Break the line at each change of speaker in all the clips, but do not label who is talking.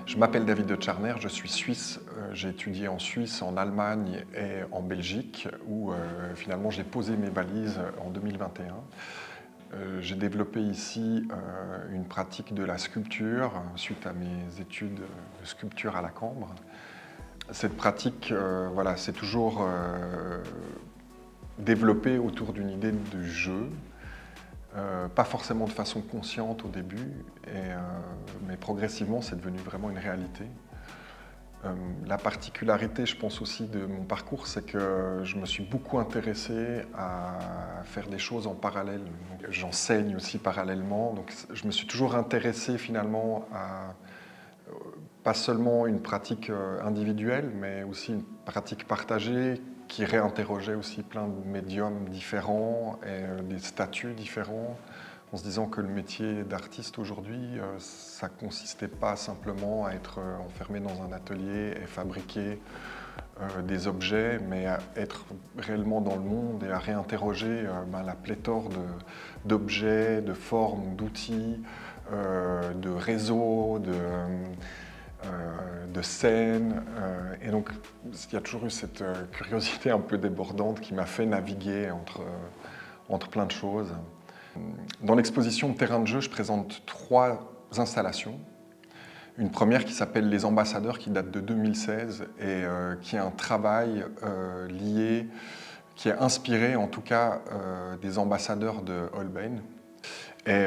Je m'appelle David de Tscharner, je suis suisse. J'ai étudié en Suisse, en Allemagne et en Belgique, où finalement j'ai posé mes valises en 2021. J'ai développé ici une pratique de la sculpture suite à mes études de sculpture à la Cambre. Cette pratique, voilà, c'est toujours développée autour d'une idée de jeu. Pas forcément de façon consciente au début, mais progressivement c'est devenu vraiment une réalité. La particularité, je pense aussi, de mon parcours, c'est que je me suis beaucoup intéressé à faire des choses en parallèle. J'enseigne aussi parallèlement, donc je me suis toujours intéressé finalement à pas seulement une pratique individuelle, mais aussi une pratique partagée qui réinterrogeait aussi plein de médiums différents et des statuts différents, en se disant que le métier d'artiste aujourd'hui, ça ne consistait pas simplement à être enfermé dans un atelier et fabriquer des objets, mais à être réellement dans le monde et à réinterroger la pléthore d'objets, de formes, d'outils, de réseaux, de scènes. Et donc, il y a toujours eu cette curiosité un peu débordante qui m'a fait naviguer entre plein de choses. Dans l'exposition Terrain de jeu, je présente 3 installations. Une première qui s'appelle Les Ambassadeurs, qui date de 2016 et qui est un travail lié, qui est inspiré en tout cas des ambassadeurs de Holbein. Et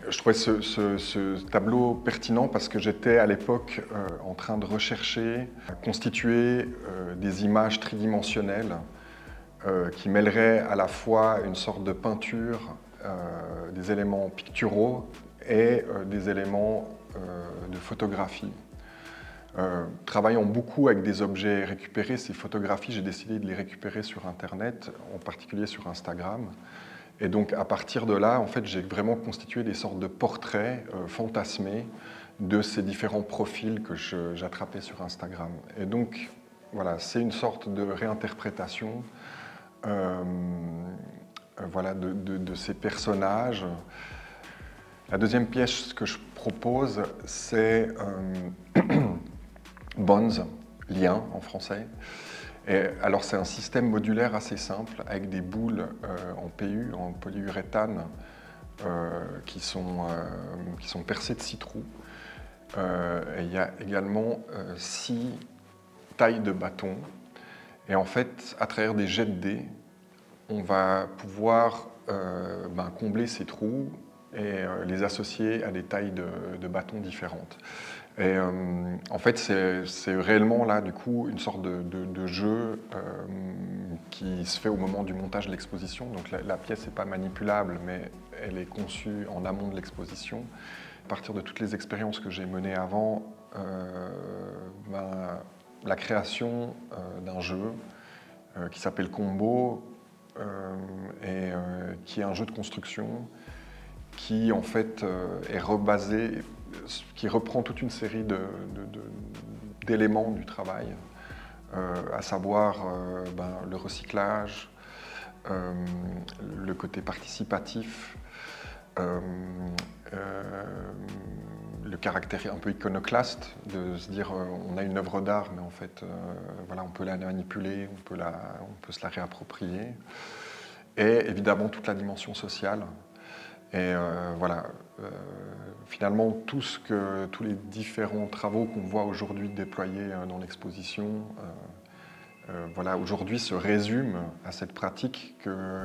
je trouvais ce tableau pertinent parce que j'étais à l'époque en train de rechercher, constituer des images tridimensionnelles qui mêleraient à la fois une sorte de peinture, des éléments picturaux et des éléments de photographie. Travaillant beaucoup avec des objets récupérés, ces photographies, j'ai décidé de les récupérer sur Internet, en particulier sur Instagram. Et donc à partir de là, en fait, j'ai vraiment constitué des sortes de portraits fantasmés de ces différents profils que j'attrapais sur Instagram. Et donc voilà, c'est une sorte de réinterprétation voilà, de ces personnages. La deuxième pièce que je propose, c'est Bonds, lien en français. Et alors c'est un système modulaire assez simple avec des boules en PU, en polyuréthane, qui sont percées de 6 trous. Et il y a également 6 tailles de bâtons. Et en fait, à travers des jets de dés, on va pouvoir combler ces trous et les associer à des tailles de bâtons différentes. Et en fait, c'est réellement là, du coup, une sorte de jeu qui se fait au moment du montage de l'exposition. Donc la pièce n'est pas manipulable, mais elle est conçue en amont de l'exposition. À partir de toutes les expériences que j'ai menées avant, la création d'un jeu qui s'appelle Combo, et qui est un jeu de construction qui en fait est rebasé, qui reprend toute une série d'éléments du travail, à savoir le recyclage, le côté participatif, le caractère un peu iconoclaste, de se dire on a une œuvre d'art, mais en fait voilà, on peut la manipuler, on peut se la réapproprier. Et évidemment toute la dimension sociale. Et voilà, finalement tous les différents travaux qu'on voit aujourd'hui déployés dans l'exposition, voilà, aujourd'hui se résument à cette pratique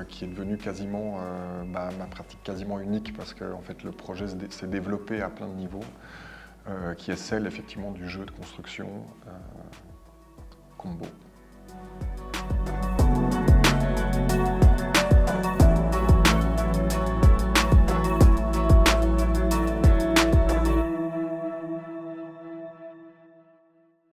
qui est devenue quasiment ma pratique quasiment unique, parce que en fait, le projet s'est développé à plein de niveaux, qui est celle effectivement du jeu de construction Combo.